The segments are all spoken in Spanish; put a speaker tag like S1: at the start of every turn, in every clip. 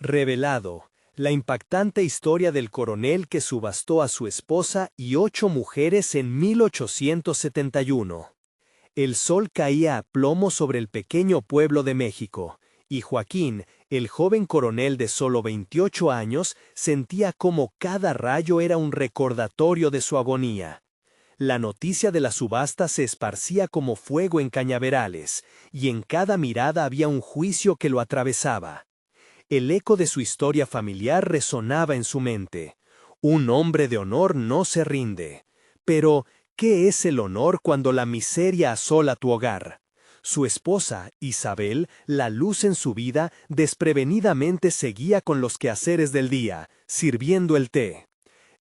S1: Revelado, la impactante historia del coronel que subastó a su esposa y 8 mujeres en 1871. El sol caía a plomo sobre el pequeño pueblo de México, y Joaquín, el joven coronel de solo 28 años, sentía como cada rayo era un recordatorio de su agonía. La noticia de la subasta se esparcía como fuego en cañaverales, y en cada mirada había un juicio que lo atravesaba. El eco de su historia familiar resonaba en su mente. Un hombre de honor no se rinde. Pero, ¿qué es el honor cuando la miseria asola tu hogar? Su esposa, Isabel, la luz en su vida, desprevenidamente seguía con los quehaceres del día, sirviendo el té.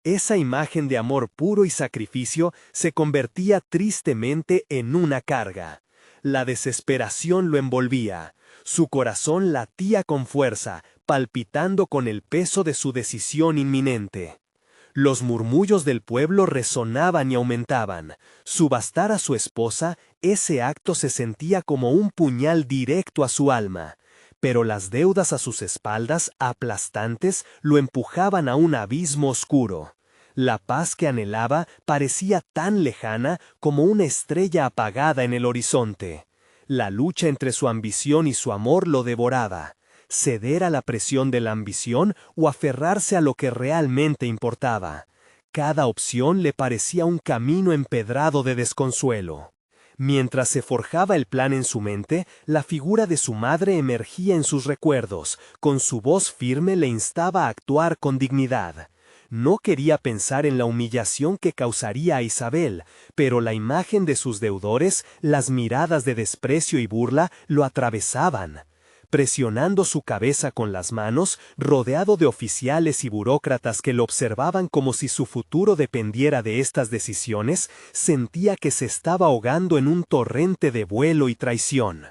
S1: Esa imagen de amor puro y sacrificio se convertía tristemente en una carga. La desesperación lo envolvía. Su corazón latía con fuerza, palpitando con el peso de su decisión inminente. Los murmullos del pueblo resonaban y aumentaban. Subastar a su esposa, ese acto se sentía como un puñal directo a su alma. Pero las deudas a sus espaldas, aplastantes, lo empujaban a un abismo oscuro. La paz que anhelaba parecía tan lejana como una estrella apagada en el horizonte. La lucha entre su ambición y su amor lo devoraba. Ceder a la presión de la ambición o aferrarse a lo que realmente importaba. Cada opción le parecía un camino empedrado de desconsuelo. Mientras se forjaba el plan en su mente, la figura de su madre emergía en sus recuerdos. Con su voz firme le instaba a actuar con dignidad. No quería pensar en la humillación que causaría a Isabel, pero la imagen de sus deudores, las miradas de desprecio y burla, lo atravesaban. Presionando su cabeza con las manos, rodeado de oficiales y burócratas que lo observaban como si su futuro dependiera de estas decisiones, sentía que se estaba ahogando en un torrente de vuelo y traición.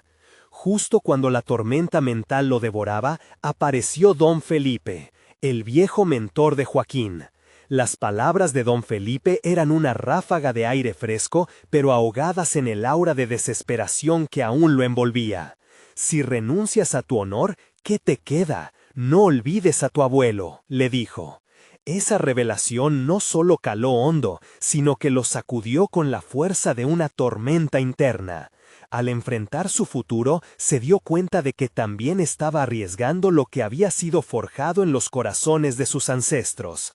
S1: Justo cuando la tormenta mental lo devoraba, apareció don Felipe, el viejo mentor de Joaquín. Las palabras de don Felipe eran una ráfaga de aire fresco, pero ahogadas en el aura de desesperación que aún lo envolvía. Si renuncias a tu honor, ¿qué te queda? No olvides a tu abuelo, le dijo. Esa revelación no solo caló hondo, sino que lo sacudió con la fuerza de una tormenta interna. Al enfrentar su futuro, se dio cuenta de que también estaba arriesgando lo que había sido forjado en los corazones de sus ancestros.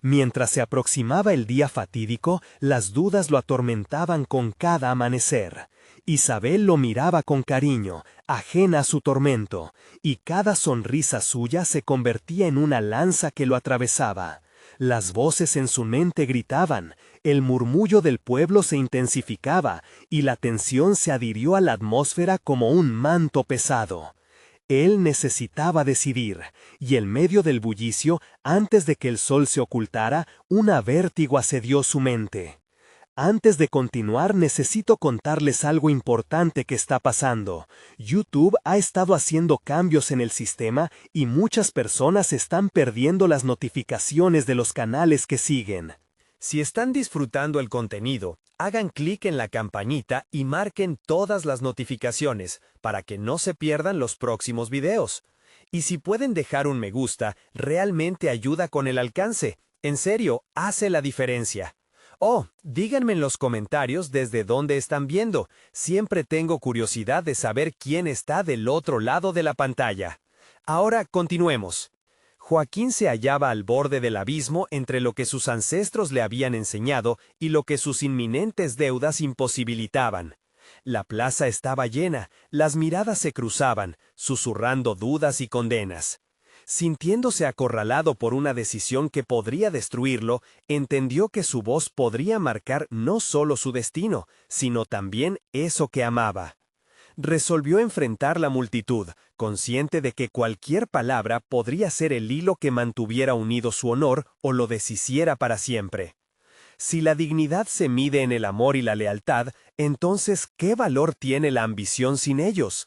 S1: Mientras se aproximaba el día fatídico, las dudas lo atormentaban con cada amanecer. Isabel lo miraba con cariño, ajena a su tormento, y cada sonrisa suya se convertía en una lanza que lo atravesaba. Las voces en su mente gritaban, el murmullo del pueblo se intensificaba, y la tensión se adhirió a la atmósfera como un manto pesado. Él necesitaba decidir, y en medio del bullicio, antes de que el sol se ocultara, una vértigo asedió su mente. Antes de continuar, necesito contarles algo importante que está pasando. YouTube ha estado haciendo cambios en el sistema y muchas personas están perdiendo las notificaciones de los canales que siguen. Si están disfrutando el contenido, hagan clic en la campanita y marquen todas las notificaciones para que no se pierdan los próximos videos. Y si pueden dejar un me gusta, realmente ayuda con el alcance. En serio, hace la diferencia. Oh, díganme en los comentarios desde dónde están viendo. Siempre tengo curiosidad de saber quién está del otro lado de la pantalla. Ahora continuemos. Joaquín se hallaba al borde del abismo entre lo que sus ancestros le habían enseñado y lo que sus inminentes deudas imposibilitaban. La plaza estaba llena, las miradas se cruzaban, susurrando dudas y condenas. Sintiéndose acorralado por una decisión que podría destruirlo, entendió que su voz podría marcar no solo su destino, sino también eso que amaba. Resolvió enfrentar la multitud, consciente de que cualquier palabra podría ser el hilo que mantuviera unido su honor o lo deshiciera para siempre. Si la dignidad se mide en el amor y la lealtad, entonces, ¿qué valor tiene la ambición sin ellos?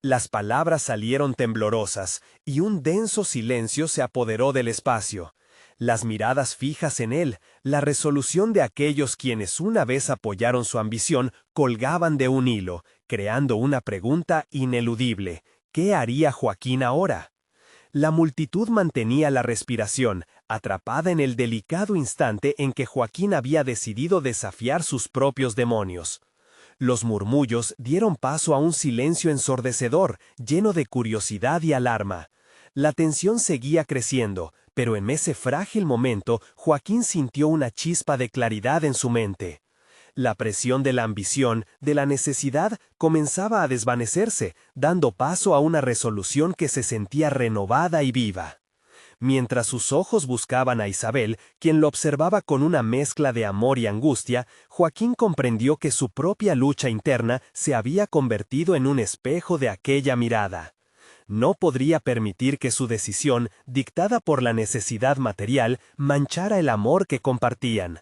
S1: Las palabras salieron temblorosas, y un denso silencio se apoderó del espacio. Las miradas fijas en él, la resolución de aquellos quienes una vez apoyaron su ambición, colgaban de un hilo, creando una pregunta ineludible. ¿Qué haría Joaquín ahora? La multitud mantenía la respiración, atrapada en el delicado instante en que Joaquín había decidido desafiar sus propios demonios. Los murmullos dieron paso a un silencio ensordecedor, lleno de curiosidad y alarma. La tensión seguía creciendo, pero en ese frágil momento Joaquín sintió una chispa de claridad en su mente. La presión de la ambición, de la necesidad, comenzaba a desvanecerse, dando paso a una resolución que se sentía renovada y viva. Mientras sus ojos buscaban a Isabel, quien lo observaba con una mezcla de amor y angustia, Joaquín comprendió que su propia lucha interna se había convertido en un espejo de aquella mirada. No podría permitir que su decisión, dictada por la necesidad material, manchara el amor que compartían.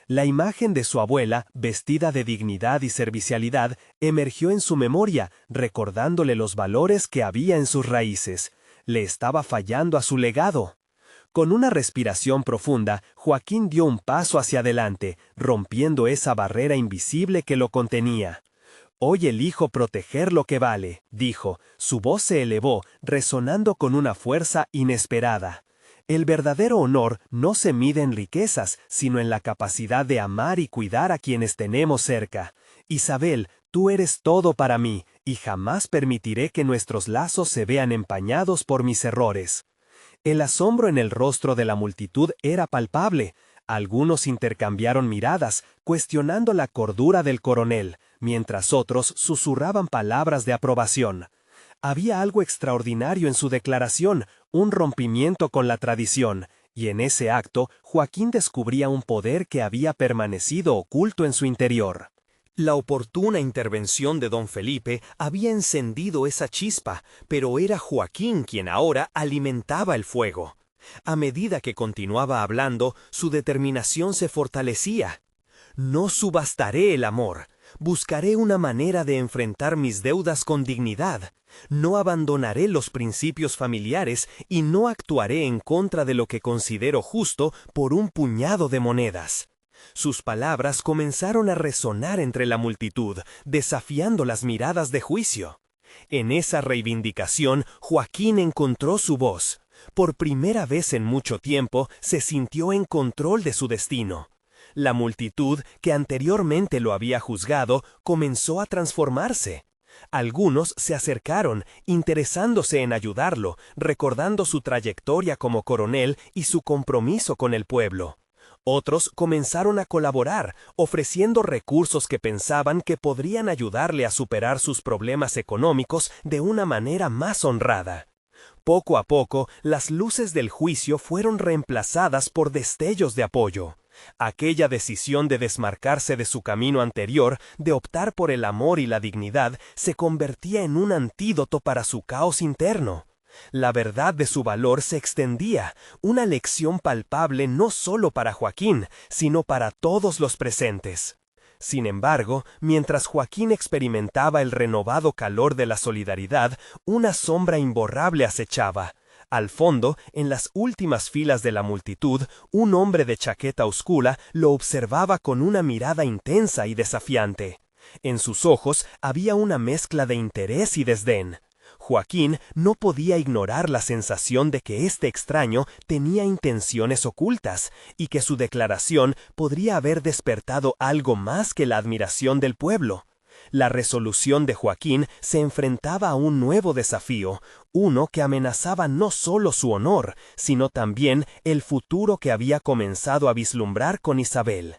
S1: La imagen de su abuela, vestida de dignidad y servicialidad, emergió en su memoria, recordándole los valores que había en sus raíces. Le estaba fallando a su legado. Con una respiración profunda, Joaquín dio un paso hacia adelante, rompiendo esa barrera invisible que lo contenía. «Hoy elijo proteger lo que vale», dijo. Su voz se elevó, resonando con una fuerza inesperada. El verdadero honor no se mide en riquezas, sino en la capacidad de amar y cuidar a quienes tenemos cerca. Isabel, tú eres todo para mí, y jamás permitiré que nuestros lazos se vean empañados por mis errores. El asombro en el rostro de la multitud era palpable. Algunos intercambiaron miradas, cuestionando la cordura del coronel, mientras otros susurraban palabras de aprobación. Había algo extraordinario en su declaración, un rompimiento con la tradición, y en ese acto Joaquín descubría un poder que había permanecido oculto en su interior. La oportuna intervención de don Felipe había encendido esa chispa, pero era Joaquín quien ahora alimentaba el fuego. A medida que continuaba hablando, su determinación se fortalecía. «No subastaré el amor. Buscaré una manera de enfrentar mis deudas con dignidad. No abandonaré los principios familiares y no actuaré en contra de lo que considero justo por un puñado de monedas». Sus palabras comenzaron a resonar entre la multitud, desafiando las miradas de juicio. En esa reivindicación, Joaquín encontró su voz. Por primera vez en mucho tiempo, se sintió en control de su destino. La multitud, que anteriormente lo había juzgado, comenzó a transformarse. Algunos se acercaron, interesándose en ayudarlo, recordando su trayectoria como coronel y su compromiso con el pueblo. Otros comenzaron a colaborar, ofreciendo recursos que pensaban que podrían ayudarle a superar sus problemas económicos de una manera más honrada. Poco a poco, las luces del juicio fueron reemplazadas por destellos de apoyo. Aquella decisión de desmarcarse de su camino anterior, de optar por el amor y la dignidad, se convertía en un antídoto para su caos interno. La verdad de su valor se extendía, una lección palpable no solo para Joaquín, sino para todos los presentes. Sin embargo, mientras Joaquín experimentaba el renovado calor de la solidaridad, una sombra imborrable acechaba. Al fondo, en las últimas filas de la multitud, un hombre de chaqueta oscura lo observaba con una mirada intensa y desafiante. En sus ojos había una mezcla de interés y desdén. Joaquín no podía ignorar la sensación de que este extraño tenía intenciones ocultas y que su declaración podría haber despertado algo más que la admiración del pueblo. La resolución de Joaquín se enfrentaba a un nuevo desafío, uno que amenazaba no solo su honor, sino también el futuro que había comenzado a vislumbrar con Isabel.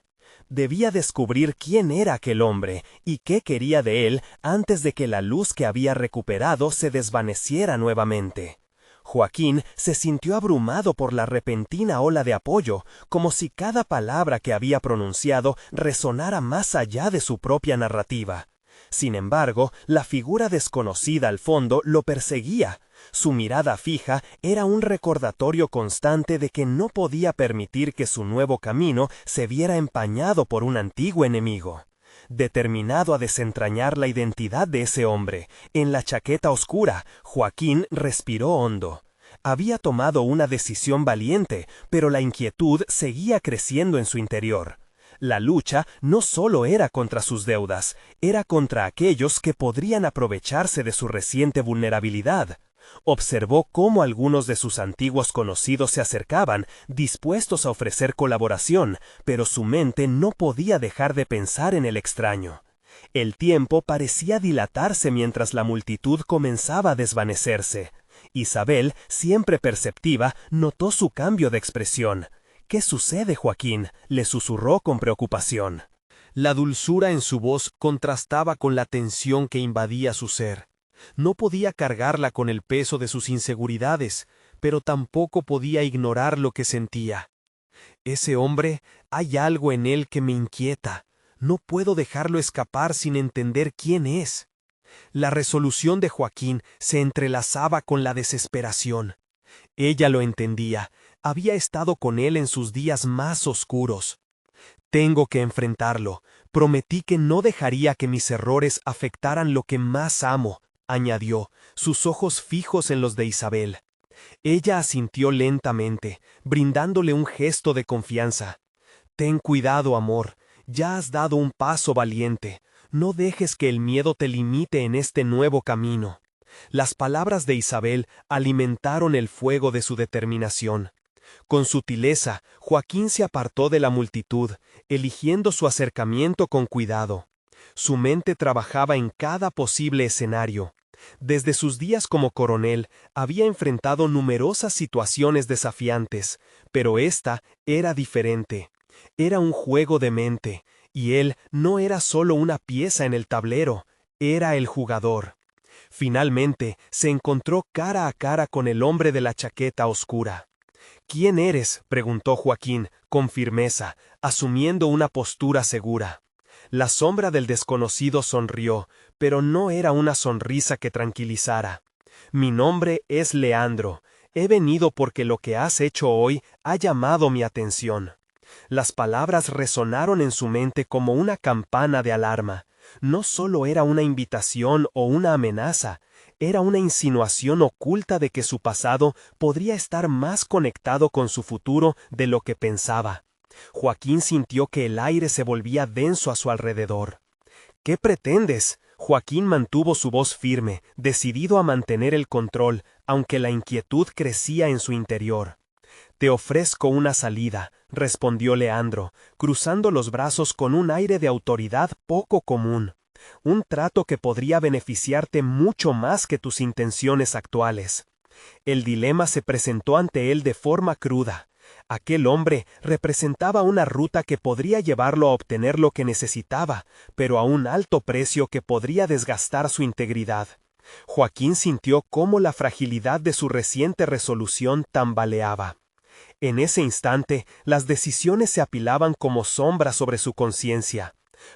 S1: Debía descubrir quién era aquel hombre y qué quería de él antes de que la luz que había recuperado se desvaneciera nuevamente. Joaquín se sintió abrumado por la repentina ola de apoyo, como si cada palabra que había pronunciado resonara más allá de su propia narrativa. Sin embargo, la figura desconocida al fondo lo perseguía. Su mirada fija era un recordatorio constante de que no podía permitir que su nuevo camino se viera empañado por un antiguo enemigo. Determinado a desentrañar la identidad de ese hombre, en la chaqueta oscura, Joaquín respiró hondo. Había tomado una decisión valiente, pero la inquietud seguía creciendo en su interior. La lucha no solo era contra sus deudas, era contra aquellos que podrían aprovecharse de su reciente vulnerabilidad.
S2: Observó cómo algunos de sus antiguos conocidos se acercaban, dispuestos a ofrecer colaboración, pero su mente no podía dejar de pensar en el extraño. El tiempo parecía dilatarse mientras la multitud comenzaba a desvanecerse. Isabel, siempre perceptiva, notó su cambio de expresión. «¿Qué sucede, Joaquín?», le susurró con preocupación.
S1: La dulzura en su voz contrastaba con la tensión que invadía su ser. No podía cargarla con el peso de sus inseguridades, pero tampoco podía ignorar lo que sentía. Ese hombre, hay algo en él que me inquieta. No puedo dejarlo escapar sin entender quién es. La resolución de Joaquín se entrelazaba con la desesperación. Ella lo entendía, había estado con él en sus días más oscuros. Tengo que enfrentarlo. Prometí que no dejaría que mis errores afectaran lo que más amo, añadió, sus ojos fijos en los de Isabel. Ella asintió lentamente, brindándole un gesto de confianza. Ten cuidado, amor, ya has dado un paso valiente. No dejes que el miedo te limite en este nuevo camino. Las palabras de Isabel alimentaron el fuego de su determinación. Con sutileza, Joaquín se apartó de la multitud, eligiendo su acercamiento con cuidado. Su mente trabajaba en cada posible escenario. Desde sus días como coronel, había enfrentado numerosas situaciones desafiantes, pero esta era diferente. Era un juego de mente, y él no era solo una pieza en el tablero, era el jugador. Finalmente, se encontró cara a cara con el hombre de la chaqueta oscura. «¿Quién eres?», preguntó Joaquín, con firmeza, asumiendo una postura segura. La sombra del desconocido sonrió, pero no era una sonrisa que tranquilizara. «Mi nombre es Leandro. He venido porque lo que has hecho hoy ha llamado mi atención». Las palabras resonaron en su mente como una campana de alarma. No solo era una invitación o una amenaza, era una insinuación oculta de que su pasado podría estar más conectado con su futuro de lo que pensaba. Joaquín sintió que el aire se volvía denso a su alrededor. «¿Qué pretendes?». Joaquín mantuvo su voz firme, decidido a mantener el control, aunque la inquietud crecía en su interior. «Te ofrezco una salida», respondió Leandro, cruzando los brazos con un aire de autoridad poco común. «Un trato que podría beneficiarte mucho más que tus intenciones actuales». El dilema se presentó ante él de forma cruda. Aquel hombre representaba una ruta que podría llevarlo a obtener lo que necesitaba, pero a un alto precio que podría desgastar su integridad. Joaquín sintió cómo la fragilidad de su reciente resolución tambaleaba. En ese instante, las decisiones se apilaban como sombras sobre su conciencia.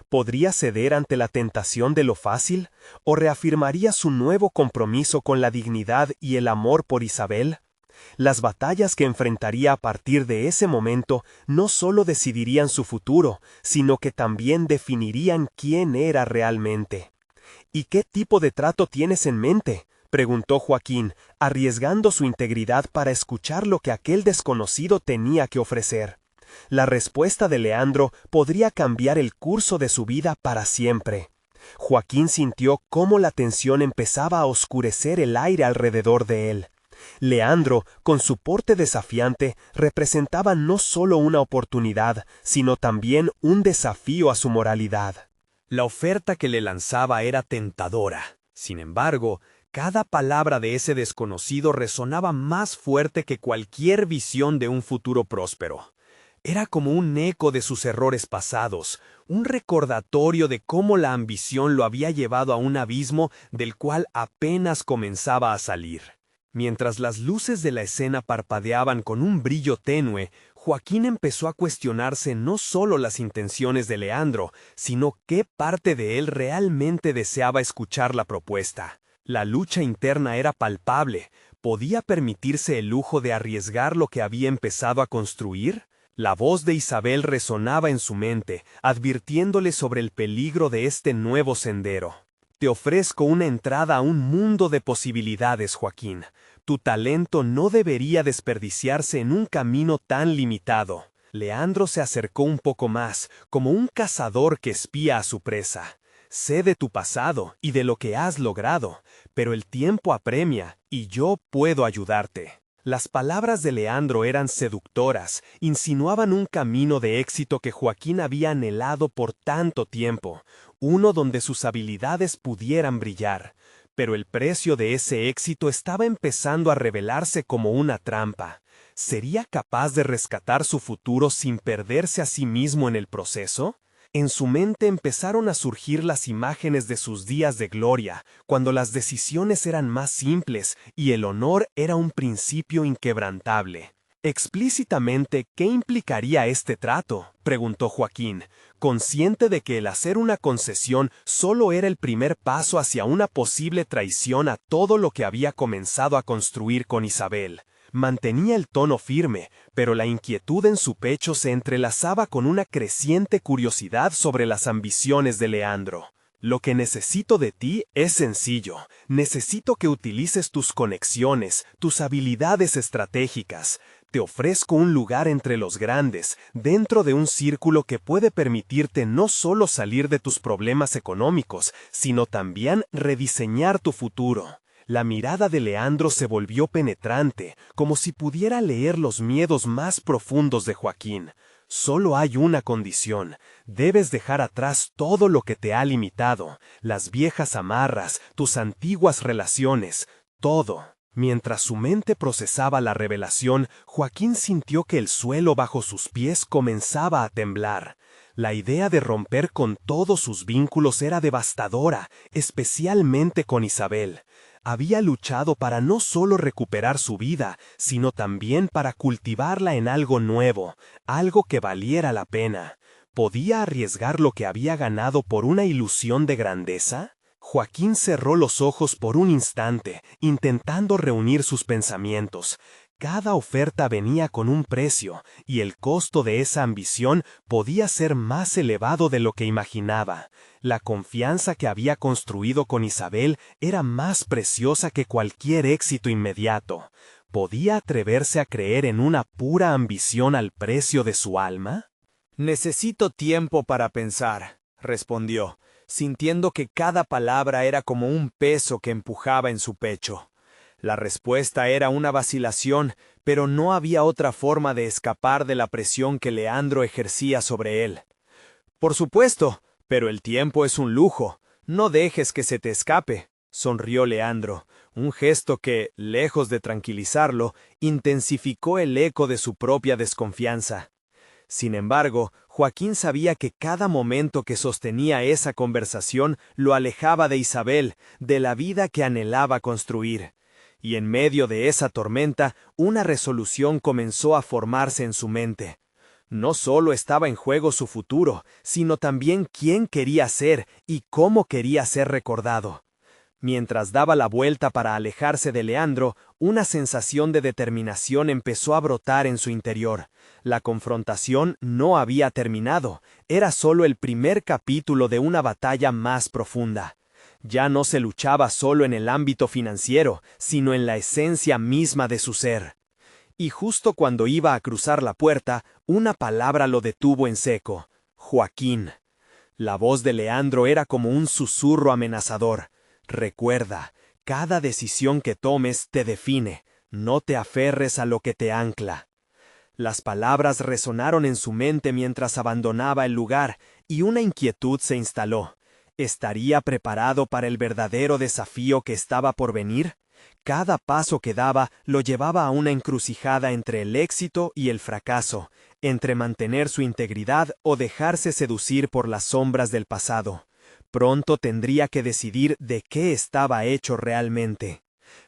S1: ¿Podría ceder ante la tentación de lo fácil? ¿O reafirmaría su nuevo compromiso con la dignidad y el amor por Isabel? Las batallas que enfrentaría a partir de ese momento no solo decidirían su futuro, sino que también definirían quién era realmente. «¿Y qué tipo de trato tienes en mente?», preguntó Joaquín, arriesgando su integridad para escuchar lo que aquel desconocido tenía que ofrecer. La respuesta de Leandro podría cambiar el curso de su vida para siempre. Joaquín sintió cómo la tensión empezaba a oscurecer el aire alrededor de él. Leandro, con su porte desafiante, representaba no solo una oportunidad, sino también un desafío a su moralidad.
S3: La oferta que le lanzaba era tentadora. Sin embargo, cada palabra de ese desconocido resonaba más fuerte que cualquier visión de un futuro próspero. Era como un eco de sus errores pasados, un recordatorio de cómo la ambición lo había llevado a un abismo del cual apenas comenzaba a salir. Mientras las luces de la escena parpadeaban con un brillo tenue, Joaquín empezó a cuestionarse no solo las intenciones de Leandro, sino qué parte de él realmente deseaba escuchar la propuesta. La lucha interna era palpable. ¿Podía permitirse el lujo de arriesgar lo que había empezado a construir? La voz de Isabel resonaba en su mente, advirtiéndole sobre el peligro de este nuevo sendero. «Te ofrezco una entrada a un mundo de posibilidades, Joaquín. Tu talento no debería desperdiciarse en un camino tan limitado». Leandro se acercó un poco más, como un cazador que espía a su presa. Sé de tu pasado y de lo que has logrado, pero el tiempo apremia y yo puedo ayudarte. Las palabras de Leandro eran seductoras, insinuaban un camino de éxito que Joaquín había anhelado por tanto tiempo, uno donde sus habilidades pudieran brillar. Pero el precio de ese éxito estaba empezando a revelarse como una trampa. ¿Sería capaz de rescatar su futuro sin perderse a sí mismo en el proceso? En su mente empezaron a surgir las imágenes de sus días de gloria, cuando las decisiones eran más simples y el honor era un principio inquebrantable. Explícitamente, ¿qué implicaría este trato?, preguntó Joaquín, consciente de que el hacer una concesión solo era el primer paso hacia una posible traición a todo lo que había comenzado a construir con Isabel. Mantenía el tono firme, pero la inquietud en su pecho se entrelazaba con una creciente curiosidad sobre las ambiciones de Leandro. Lo que necesito de ti es sencillo. Necesito que utilices tus conexiones, tus habilidades estratégicas. Te ofrezco un lugar entre los grandes, dentro de un círculo que puede permitirte no solo salir de tus problemas económicos, sino también rediseñar tu futuro. La mirada de Leandro se volvió penetrante, como si pudiera leer los miedos más profundos de Joaquín. Solo hay una condición. Debes dejar atrás todo lo que te ha limitado, las viejas amarras, tus antiguas relaciones, todo. Mientras su mente procesaba la revelación, Joaquín sintió que el suelo bajo sus pies comenzaba a temblar. La idea de romper con todos sus vínculos era devastadora, especialmente con Isabel. Había luchado para no solo recuperar su vida, sino también para cultivarla en algo nuevo, algo que valiera la pena. ¿Podía arriesgar lo que había ganado por una ilusión de grandeza? Joaquín cerró los ojos por un instante, intentando reunir sus pensamientos. Cada oferta venía con un precio, y el costo de esa ambición podía ser más elevado de lo que imaginaba. La confianza que había construido con Isabel era más preciosa que cualquier éxito inmediato. ¿Podía atreverse a creer en una pura ambición al precio de su alma?
S1: Necesito tiempo para pensar, respondió, sintiendo que cada palabra era como un peso que empujaba en su pecho. La respuesta era una vacilación, pero no había otra forma de escapar de la presión que Leandro ejercía sobre él. Por supuesto, pero el tiempo es un lujo. No dejes que se te escape, sonrió Leandro, un gesto que, lejos de tranquilizarlo, intensificó el eco de su propia desconfianza. Sin embargo, Joaquín sabía que cada momento que sostenía esa conversación lo alejaba de Isabel, de la vida que anhelaba construir. Y en medio de esa tormenta, una resolución comenzó a formarse en su mente. No solo estaba en juego su futuro, sino también quién quería ser y cómo quería ser recordado. Mientras daba la vuelta para alejarse de Leandro, una sensación de determinación empezó a brotar en su interior. La confrontación no había terminado, era solo el primer capítulo de una batalla más profunda. Ya no se luchaba solo en el ámbito financiero, sino en la esencia misma de su ser. Y justo cuando iba a cruzar la puerta, una palabra lo detuvo en seco: Joaquín. La voz de Leandro era como un susurro amenazador. Recuerda, cada decisión que tomes te define, no te aferres a lo que te ancla. Las palabras resonaron en su mente mientras abandonaba el lugar, y una inquietud se instaló. ¿Estaría preparado para el verdadero desafío que estaba por venir? Cada paso que daba lo llevaba a una encrucijada entre el éxito y el fracaso, entre mantener su integridad o dejarse seducir por las sombras del pasado. Pronto tendría que decidir de qué estaba hecho realmente.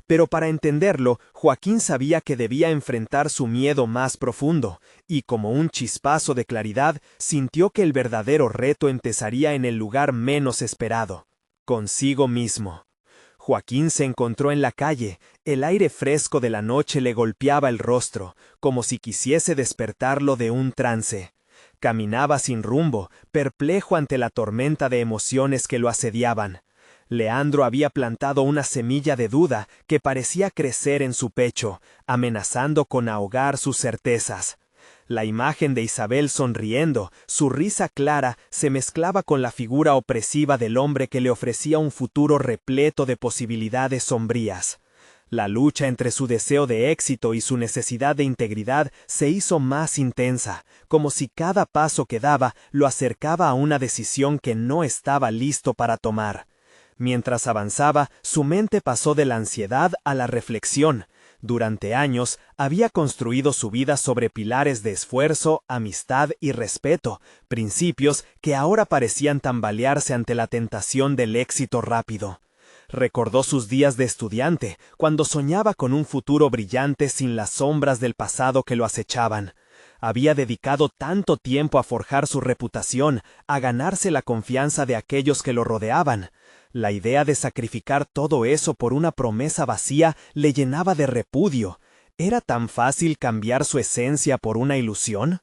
S1: Pero para entenderlo, Joaquín sabía que debía enfrentar su miedo más profundo, y como un chispazo de claridad, sintió que el verdadero reto empezaría en el lugar menos esperado, consigo mismo. Joaquín se encontró en la calle, el aire fresco de la noche le golpeaba el rostro, como si quisiese despertarlo de un trance. Caminaba sin rumbo, perplejo ante la tormenta de emociones que lo asediaban. Leandro había plantado una semilla de duda que parecía crecer en su pecho, amenazando con ahogar sus certezas.
S2: La imagen de Isabel sonriendo, su risa clara, se mezclaba con la figura opresiva del hombre que le ofrecía un futuro repleto de posibilidades sombrías. La lucha entre su deseo de éxito y su necesidad de integridad se hizo más intensa, como si cada paso que daba lo acercaba a una decisión que no estaba listo para tomar. Mientras avanzaba, su mente pasó de la ansiedad a la reflexión. Durante años había construido su vida sobre pilares de esfuerzo, amistad y respeto, principios que ahora parecían tambalearse ante la tentación del éxito rápido. Recordó sus días de estudiante, cuando soñaba con un futuro brillante sin las sombras del pasado que lo acechaban. Había dedicado tanto tiempo a forjar su reputación, a ganarse la confianza de aquellos que lo rodeaban. La idea de sacrificar todo eso por una promesa vacía le llenaba de repudio. ¿Era tan fácil cambiar su esencia por una ilusión?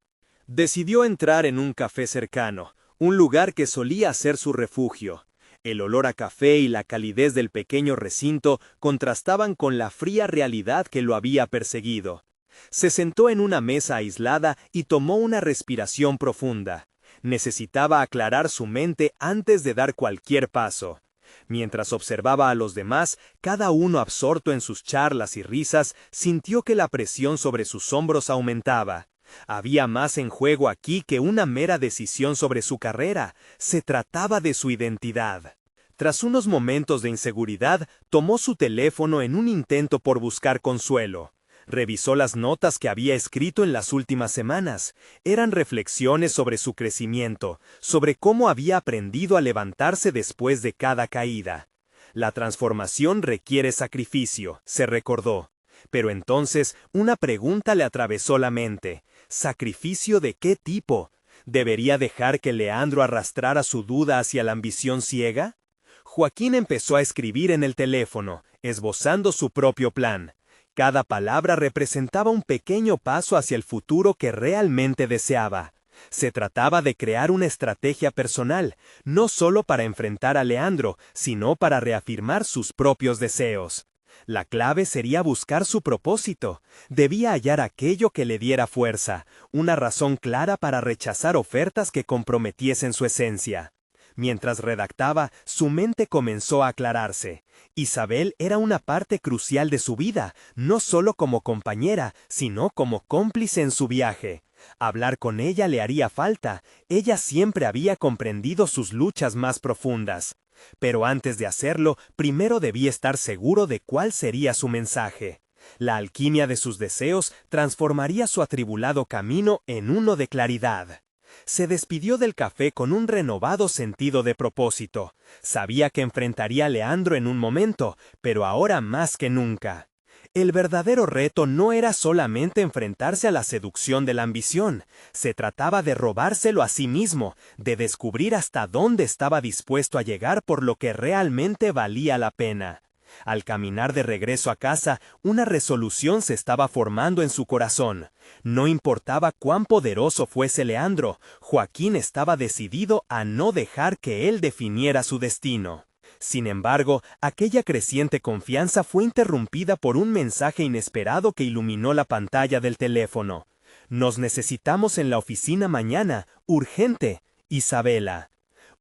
S3: Decidió entrar en un café cercano, un lugar que solía ser su refugio. El olor a café y la calidez del pequeño recinto contrastaban con la fría realidad que lo había perseguido. Se sentó en una mesa aislada y tomó una respiración profunda. Necesitaba aclarar su mente antes de dar cualquier paso. Mientras observaba a los demás, cada uno absorto en sus charlas y risas, sintió que la presión sobre sus hombros aumentaba. Había más en juego aquí que una mera decisión sobre su carrera. Se trataba de su identidad. Tras unos momentos de inseguridad, tomó su teléfono en un intento por buscar consuelo. Revisó las notas que había escrito en las últimas semanas. Eran reflexiones sobre su crecimiento, sobre cómo había aprendido a levantarse después de cada caída. La transformación requiere sacrificio, se recordó. Pero entonces una pregunta le atravesó la mente. ¿Sacrificio de qué tipo? ¿Debería dejar que Leandro arrastrara su duda hacia la ambición ciega? Joaquín empezó a escribir en el teléfono, esbozando su propio plan. Cada palabra representaba un pequeño paso hacia el futuro que realmente deseaba. Se trataba de crear una estrategia personal, no solo para enfrentar a Leandro, sino para reafirmar sus propios deseos. La clave sería buscar su propósito. Debía hallar aquello que le diera fuerza, una razón clara para rechazar ofertas que comprometiesen su esencia. Mientras redactaba, su mente comenzó a aclararse. Isabel era una parte crucial de su vida, no solo como compañera, sino como cómplice en su viaje. Hablar con ella le haría falta. Ella siempre había comprendido sus luchas más profundas. Pero antes de hacerlo, primero debía estar seguro de cuál sería su mensaje. La alquimia de sus deseos transformaría su atribulado camino en uno de claridad. Se despidió del café con un renovado sentido de propósito. Sabía que enfrentaría a Leandro en un momento, pero ahora más que nunca. El verdadero reto no era solamente enfrentarse a la seducción de la ambición. Se trataba de robárselo a sí mismo, de descubrir hasta dónde estaba dispuesto a llegar por lo que realmente valía la pena. Al caminar de regreso a casa, una resolución se estaba formando en su corazón. No importaba cuán poderoso fuese Leandro, Joaquín estaba decidido a no dejar que él definiera su destino. Sin embargo, aquella creciente confianza fue interrumpida por un mensaje inesperado que iluminó la pantalla del teléfono. «Nos necesitamos en la oficina mañana, urgente, Isabela».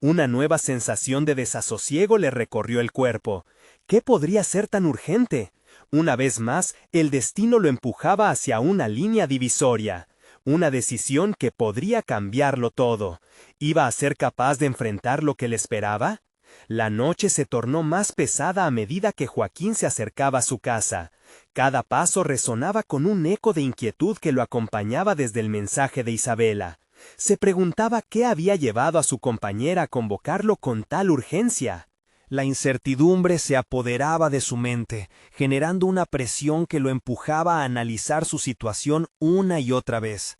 S3: Una nueva sensación de desasosiego le recorrió el cuerpo. ¿Qué podría ser tan urgente? Una vez más, el destino lo empujaba hacia una línea divisoria. Una decisión que podría cambiarlo todo. ¿Iba a ser capaz de enfrentar lo que le esperaba? La noche se tornó más pesada a medida que Joaquín se acercaba a su casa. Cada paso resonaba con un eco de inquietud que lo acompañaba desde el mensaje de Isabela. Se preguntaba qué había llevado a su compañera a convocarlo con tal urgencia. La incertidumbre se apoderaba de su mente, generando una presión que lo empujaba a analizar su situación una y otra vez.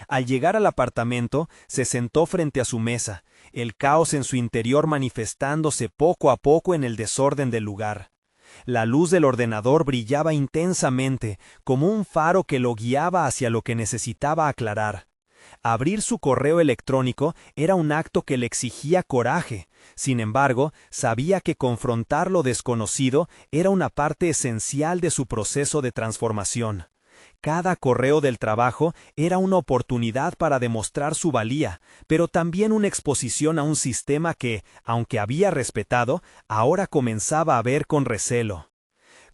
S3: Al llegar al apartamento, se sentó frente a su mesa, el caos en su interior manifestándose poco a poco en el desorden del lugar. La luz del ordenador brillaba intensamente, como un faro que lo guiaba hacia lo que necesitaba aclarar. Abrir su correo electrónico era un acto que le exigía coraje. Sin embargo, sabía que confrontar lo desconocido era una parte esencial de su proceso de transformación.
S2: Cada correo del trabajo era una oportunidad para demostrar su valía, pero también una exposición a un sistema que, aunque había respetado, ahora comenzaba a ver con recelo.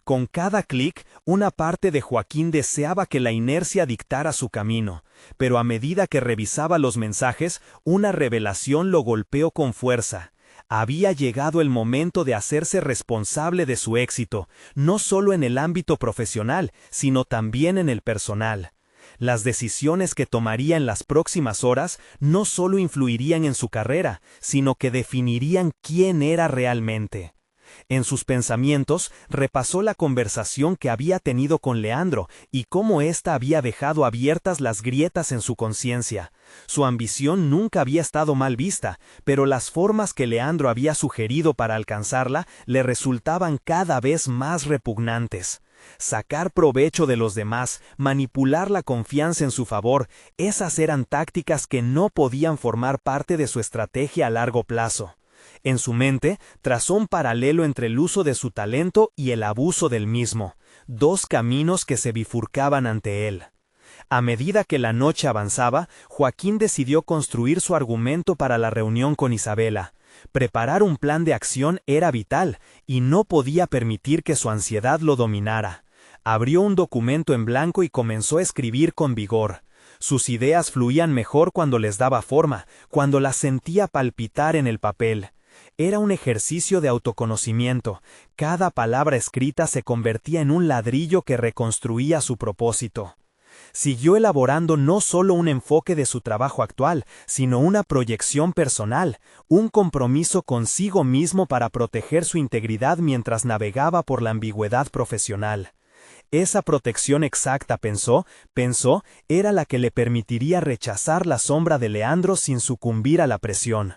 S2: Con cada clic, una parte de Joaquín deseaba que la inercia dictara su camino, pero a medida que revisaba los mensajes, una revelación lo golpeó con fuerza. Había llegado el momento de hacerse responsable de su éxito, no solo en el ámbito profesional, sino también en el personal. Las decisiones que tomaría en las próximas horas no solo influirían en su carrera, sino que definirían quién era realmente. En sus pensamientos repasó la conversación que había tenido con Leandro y cómo ésta había dejado abiertas las grietas en su conciencia. Su ambición nunca había estado mal vista, pero las formas que Leandro había sugerido para alcanzarla le resultaban cada vez más repugnantes. Sacar provecho de los demás, manipular la confianza en su favor, esas eran tácticas que no podían formar parte de su estrategia a largo plazo. En su mente, trazó un paralelo entre el uso de su talento y el abuso del mismo, dos caminos que se bifurcaban ante él. A medida que la noche avanzaba, Joaquín decidió construir su argumento para la reunión con Isabela. Preparar un plan de acción era vital, y no podía permitir que su ansiedad lo dominara. Abrió un documento en blanco y comenzó a escribir con vigor. Sus ideas fluían mejor cuando les daba forma, cuando las sentía palpitar en el papel. Era un ejercicio de autoconocimiento. Cada palabra escrita se convertía en un ladrillo que reconstruía su propósito. Siguió elaborando no solo un enfoque de su trabajo actual, sino una proyección personal, un compromiso consigo mismo para proteger su integridad mientras navegaba por la ambigüedad profesional. Esa protección exacta, pensó, era la que le permitiría rechazar la sombra de Leandro sin sucumbir a la presión.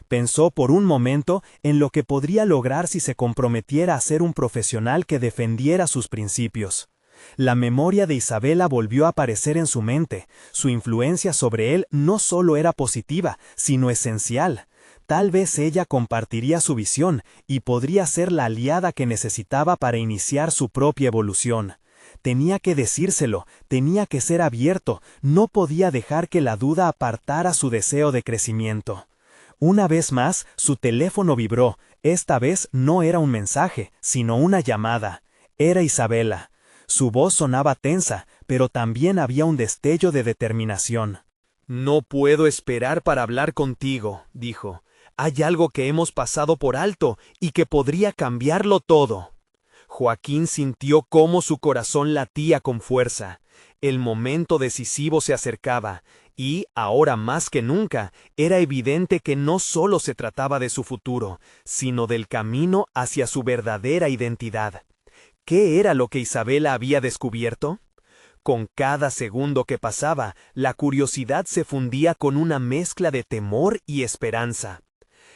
S2: Pensó por un momento en lo que podría lograr si se comprometiera a ser un profesional que defendiera sus principios. La memoria de Isabela volvió a aparecer en su mente. Su influencia sobre él no solo era positiva, sino esencial. Tal vez ella compartiría su visión y podría ser la aliada que necesitaba para iniciar su propia evolución. Tenía que decírselo, tenía que ser abierto, no podía dejar que la duda apartara su deseo de crecimiento. Una vez más, su teléfono vibró. Esta vez no era un mensaje, sino una llamada. Era Isabela. Su voz sonaba tensa, pero también había un destello de determinación.
S3: «No puedo esperar para hablar contigo», dijo. «Hay algo que hemos pasado por alto y que podría cambiarlo todo». Joaquín sintió cómo su corazón latía con fuerza. El momento decisivo se acercaba, y, ahora más que nunca, era evidente que no solo se trataba de su futuro, sino del camino hacia su verdadera identidad. ¿Qué era lo que Isabela había descubierto? Con cada segundo que pasaba, la curiosidad se fundía con una mezcla de temor y esperanza.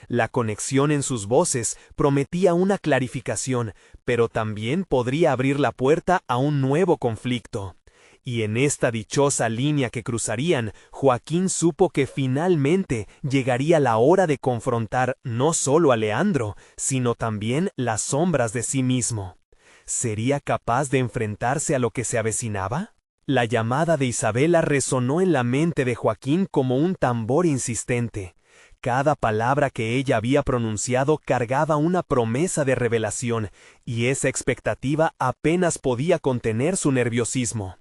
S3: La conexión en sus voces prometía una clarificación, pero también podría abrir la puerta a un nuevo conflicto. Y en esta dichosa línea que cruzarían, Joaquín supo que finalmente llegaría la hora de confrontar no solo a Leandro, sino también las sombras de sí mismo. ¿Sería capaz de enfrentarse a lo que se avecinaba? La llamada de Isabela resonó en la mente de Joaquín como un tambor insistente. Cada palabra que ella había pronunciado cargaba una promesa de revelación, y esa expectativa apenas podía contener su nerviosismo.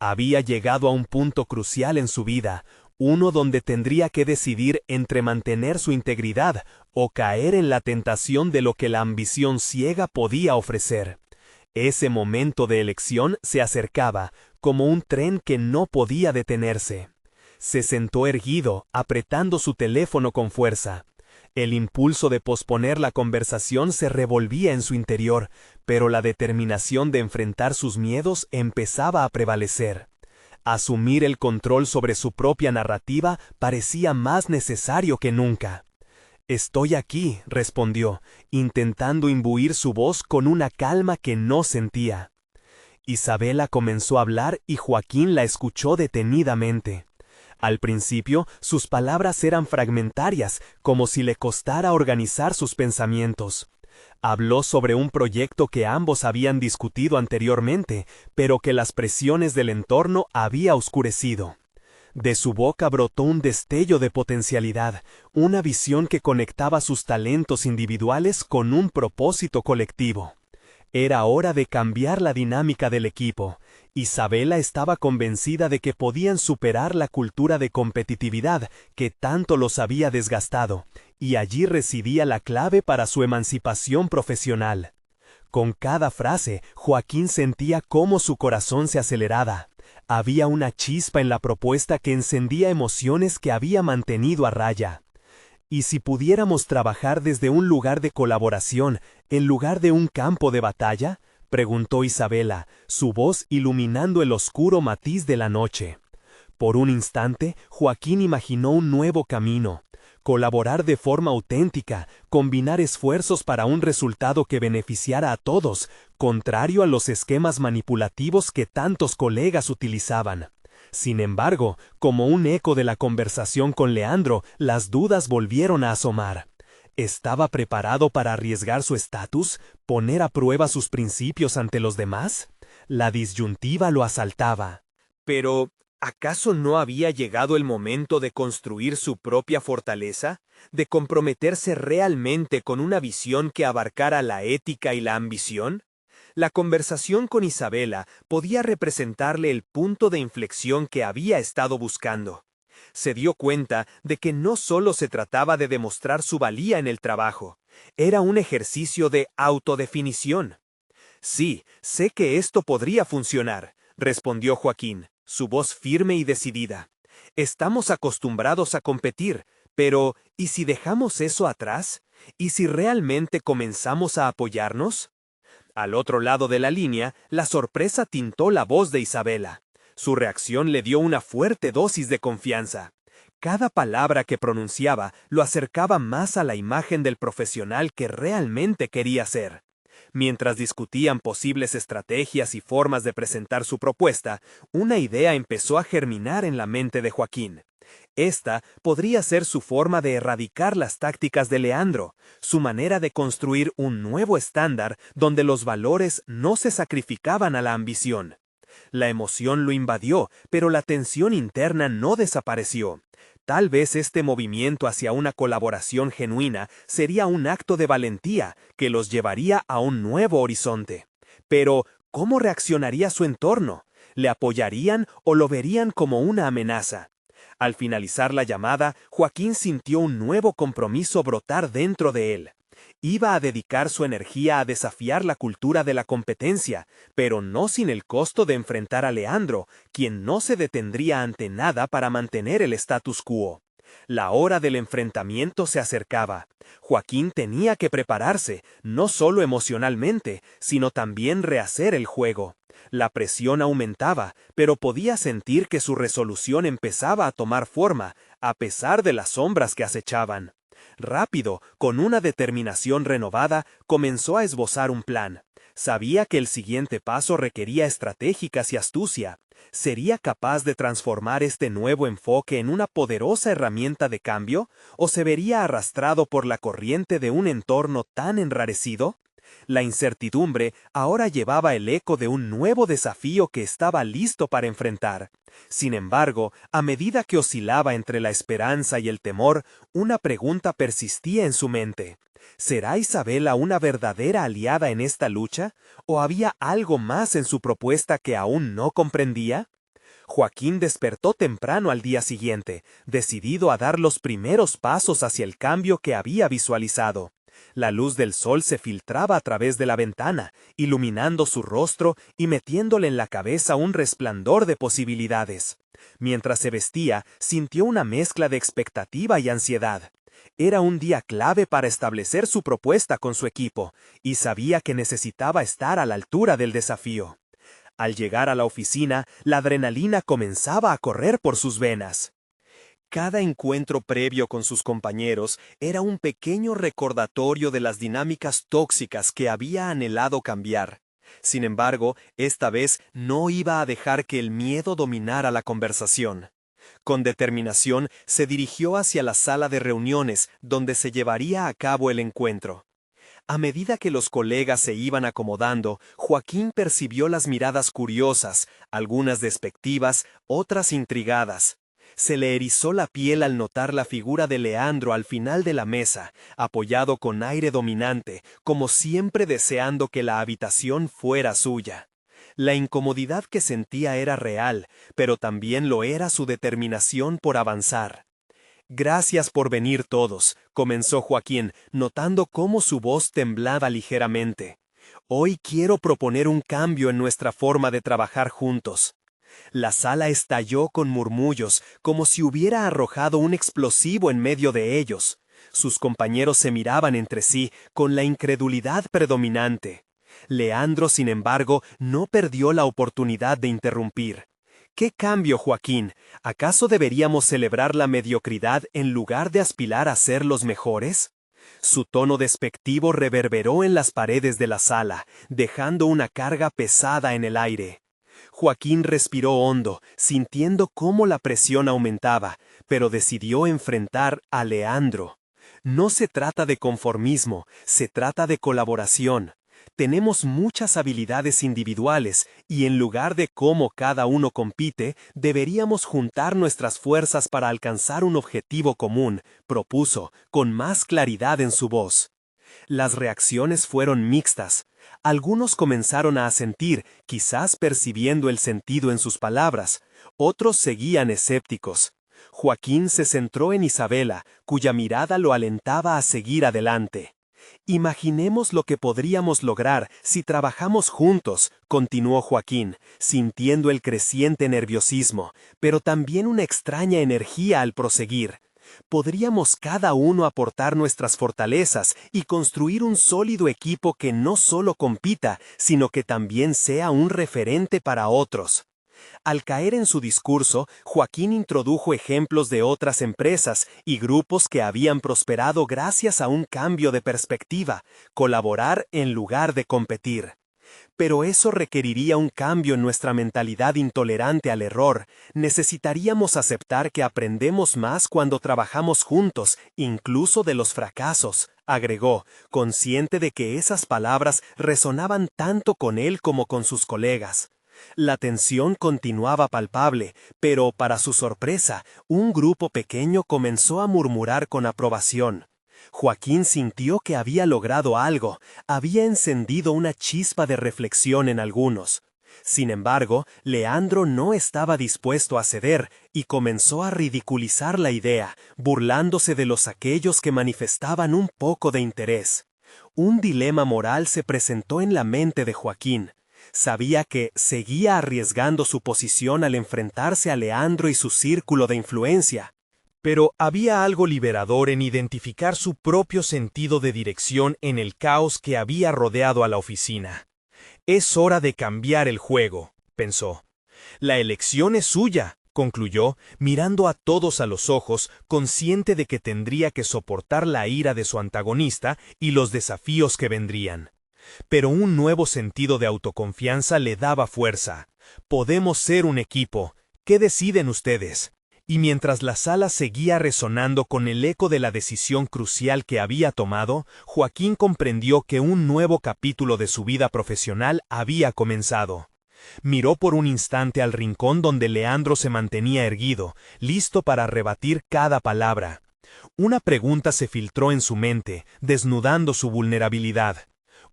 S3: Había llegado a un punto crucial en su vida, uno donde tendría que decidir entre mantener su integridad o caer en la tentación de lo que la ambición ciega podía ofrecer. Ese momento de elección se acercaba, como un tren que no podía detenerse. Se sentó erguido, apretando su teléfono con fuerza. El impulso de posponer la conversación se revolvía en su interior, pero la determinación de enfrentar sus miedos empezaba a prevalecer. Asumir el control sobre su propia narrativa parecía más necesario que nunca. «Estoy aquí», respondió, intentando imbuir su voz con una calma que no sentía. Isabela comenzó a hablar y Joaquín la escuchó detenidamente. Al principio, sus palabras eran fragmentarias, como si le costara organizar sus pensamientos.
S2: Habló sobre un proyecto que ambos habían discutido anteriormente, pero que las presiones del entorno había oscurecido. De su boca brotó un destello de potencialidad, una visión que conectaba sus talentos individuales con un propósito colectivo. Era hora de cambiar la dinámica del equipo. Isabela estaba convencida de que podían superar la cultura de competitividad que tanto los había desgastado, y allí residía la clave para su emancipación profesional. Con cada frase, Joaquín sentía cómo su corazón se aceleraba. Había una chispa en la propuesta que encendía emociones que había mantenido a raya. ¿Y si pudiéramos trabajar desde un lugar de colaboración, en lugar de un campo de batalla?, preguntó Isabela, su voz iluminando el oscuro matiz de la noche. Por un instante, Joaquín imaginó un nuevo camino. Colaborar de forma auténtica, combinar esfuerzos para un resultado que beneficiara a todos, contrario a los esquemas manipulativos que tantos colegas utilizaban. Sin embargo, como un eco de la conversación con Leandro, las dudas volvieron a asomar. ¿Estaba preparado para arriesgar su estatus, poner a prueba sus principios ante los demás? La disyuntiva lo asaltaba.
S1: Pero, ¿acaso no había llegado el momento de construir su propia fortaleza? ¿De comprometerse realmente con una visión que abarcara la ética y la ambición? La conversación con Isabela podía representarle el punto de inflexión que había estado buscando. Se dio cuenta de que no solo se trataba de demostrar su valía en el trabajo, era un ejercicio de autodefinición. Sí, sé que esto podría funcionar, respondió Joaquín, su voz firme y decidida. Estamos acostumbrados a competir, pero ¿y si dejamos eso atrás? ¿Y si realmente comenzamos a apoyarnos? Al otro lado de la línea, la sorpresa tintó la voz de Isabela. Su reacción le dio una fuerte dosis de confianza. Cada palabra que pronunciaba lo acercaba más a la imagen del profesional que realmente quería ser. Mientras discutían posibles estrategias y formas de presentar su propuesta, una idea empezó a germinar en la mente de Joaquín. Esta podría ser su forma de erradicar las tácticas de Leandro, su manera de construir un nuevo estándar donde los valores no se sacrificaban a la ambición. La emoción lo invadió, pero la tensión interna no desapareció. Tal vez este movimiento hacia una colaboración genuina sería un acto de valentía que los llevaría a un nuevo horizonte. Pero, ¿cómo reaccionaría su entorno? ¿Le apoyarían o lo verían como una amenaza? Al finalizar la llamada, Joaquín sintió un nuevo compromiso brotar dentro de él. Iba a dedicar su energía a desafiar la cultura de la competencia, pero no sin el costo de enfrentar a Leandro, quien no se detendría ante nada para mantener el status quo. La hora del enfrentamiento se acercaba. Joaquín tenía que prepararse, no solo emocionalmente, sino también rehacer el juego. La presión aumentaba, pero podía sentir que su resolución empezaba a tomar forma, a pesar de las sombras que acechaban. Rápido, con una determinación renovada, comenzó a esbozar un plan. Sabía que el siguiente paso requería estratégicas y astucia. ¿Sería capaz de transformar este nuevo enfoque en una poderosa herramienta de cambio, o se vería arrastrado por la corriente de un entorno tan enrarecido? La incertidumbre ahora llevaba el eco de un nuevo desafío que estaba listo para enfrentar. Sin embargo, a medida que oscilaba entre la esperanza y el temor, una pregunta persistía en su mente. ¿Será Isabela una verdadera aliada en esta lucha? ¿O había algo más en su propuesta que aún no comprendía? Joaquín despertó temprano al día siguiente, decidido a dar los primeros pasos hacia el cambio que había visualizado. La luz del sol se filtraba a través de la ventana, iluminando su rostro y metiéndole en la cabeza un resplandor de posibilidades. Mientras se vestía, sintió una mezcla de expectativa y ansiedad. Era un día clave para establecer su propuesta con su equipo, y sabía que necesitaba estar a la altura del desafío. Al llegar a la oficina, la adrenalina comenzaba a correr por sus venas. Cada encuentro previo con sus compañeros era un pequeño recordatorio de las dinámicas tóxicas que había anhelado cambiar. Sin embargo, esta vez no iba a dejar que el miedo dominara la conversación. Con determinación, se dirigió hacia la sala de reuniones donde se llevaría a cabo el encuentro.
S2: A medida que los colegas se iban acomodando, Joaquín percibió las miradas curiosas, algunas despectivas, otras intrigadas. Se le erizó la piel al notar la figura de Leandro al final de la mesa, apoyado con aire dominante, como siempre deseando que la habitación fuera suya. La incomodidad que sentía era real, pero también lo era su determinación por avanzar. «Gracias por venir todos», comenzó Joaquín, notando cómo su voz temblaba ligeramente. «Hoy quiero proponer un cambio en nuestra forma de trabajar juntos». La sala estalló con murmullos, como si hubiera arrojado un explosivo en medio de ellos. Sus compañeros se miraban entre sí, con la incredulidad predominante. Leandro, sin embargo, no perdió la oportunidad de interrumpir. ¿Qué cambio, Joaquín? ¿Acaso deberíamos celebrar la mediocridad en lugar de aspirar a ser los mejores? Su tono despectivo reverberó en las paredes de la sala, dejando una carga pesada en el aire. Joaquín respiró hondo, sintiendo cómo la presión aumentaba, pero decidió enfrentar a Leandro. No se trata de conformismo, se trata de colaboración. Tenemos muchas habilidades individuales y en lugar de cómo cada uno compite, deberíamos juntar nuestras fuerzas para alcanzar un objetivo común, propuso, con más claridad en su voz. Las reacciones fueron mixtas. Algunos comenzaron a asentir, quizás percibiendo el sentido en sus palabras. Otros seguían escépticos. Joaquín se centró en Isabela, cuya mirada lo alentaba a seguir adelante. «Imaginemos lo que podríamos lograr si trabajamos juntos», continuó Joaquín, sintiendo el creciente nerviosismo, pero también una extraña energía al proseguir. «Podríamos cada uno aportar nuestras fortalezas y construir un sólido equipo que no solo compita, sino que también sea un referente para otros». Al caer en su discurso, Joaquín introdujo ejemplos de otras empresas y grupos que habían prosperado gracias a un cambio de perspectiva, colaborar en lugar de competir. Pero eso requeriría un cambio en nuestra mentalidad intolerante al error. Necesitaríamos aceptar que aprendemos más cuando trabajamos juntos, incluso de los fracasos, agregó, consciente de que esas palabras resonaban tanto con él como con sus colegas. La tensión continuaba palpable, pero, para su sorpresa, un grupo pequeño comenzó a murmurar con aprobación. Joaquín sintió que había logrado algo, había encendido una chispa de reflexión en algunos. Sin embargo, Leandro no estaba dispuesto a ceder y comenzó a ridiculizar la idea, burlándose de aquellos que manifestaban un poco de interés. Un dilema moral se presentó en la mente de Joaquín. Sabía que seguía arriesgando su posición al enfrentarse a Leandro y su círculo de influencia. Pero había algo liberador en identificar su propio sentido de dirección en el caos que había rodeado a la oficina. «Es hora de cambiar el juego», pensó. «La elección es suya», concluyó, mirando a todos a los ojos, consciente de que tendría que soportar la ira de su antagonista y los desafíos que vendrían. Pero un nuevo sentido de autoconfianza le daba fuerza. «Podemos ser un equipo. ¿Qué deciden ustedes?» Y mientras la sala seguía resonando con el eco de la decisión crucial que había tomado, Joaquín comprendió que un nuevo capítulo de su vida profesional había comenzado. Miró por un instante al rincón donde Leandro se mantenía erguido, listo para rebatir cada palabra. Una pregunta se filtró en su mente, desnudando su vulnerabilidad.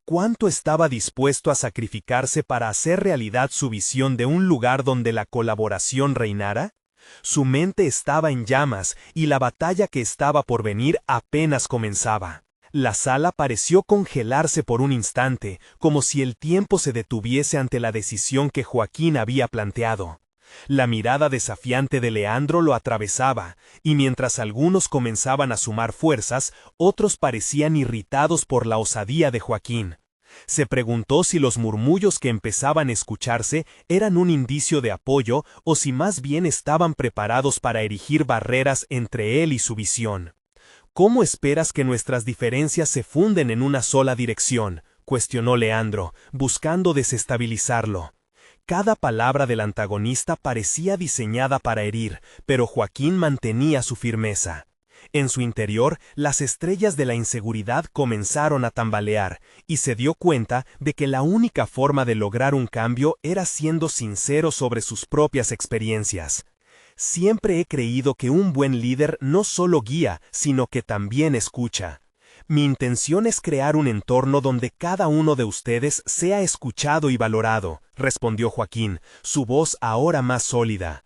S2: ¿Cuánto estaba dispuesto a sacrificarse para hacer realidad su visión de un lugar donde la colaboración reinara? Su mente estaba en llamas y la batalla que estaba por venir apenas comenzaba. La sala pareció congelarse por un instante, como si el tiempo se detuviese ante la decisión que Joaquín había planteado. La mirada desafiante de Leandro lo atravesaba, y mientras algunos comenzaban a sumar fuerzas, otros parecían irritados por la osadía de Joaquín. Se preguntó si los murmullos que empezaban a escucharse eran un indicio de apoyo o si más bien estaban preparados para erigir barreras entre él y su visión. «¿Cómo esperas que nuestras diferencias se funden en una sola dirección?», cuestionó Leandro, buscando desestabilizarlo. Cada palabra del antagonista parecía diseñada para herir, pero Joaquín mantenía su firmeza. En su interior, las estrellas de la inseguridad comenzaron a tambalear, y se dio cuenta de que la única forma de lograr un cambio era siendo sincero sobre sus propias experiencias. Siempre he creído que un buen líder no solo guía, sino que también escucha. Mi intención es crear un entorno donde cada uno de ustedes sea escuchado y valorado, respondió Joaquín, su voz ahora más sólida.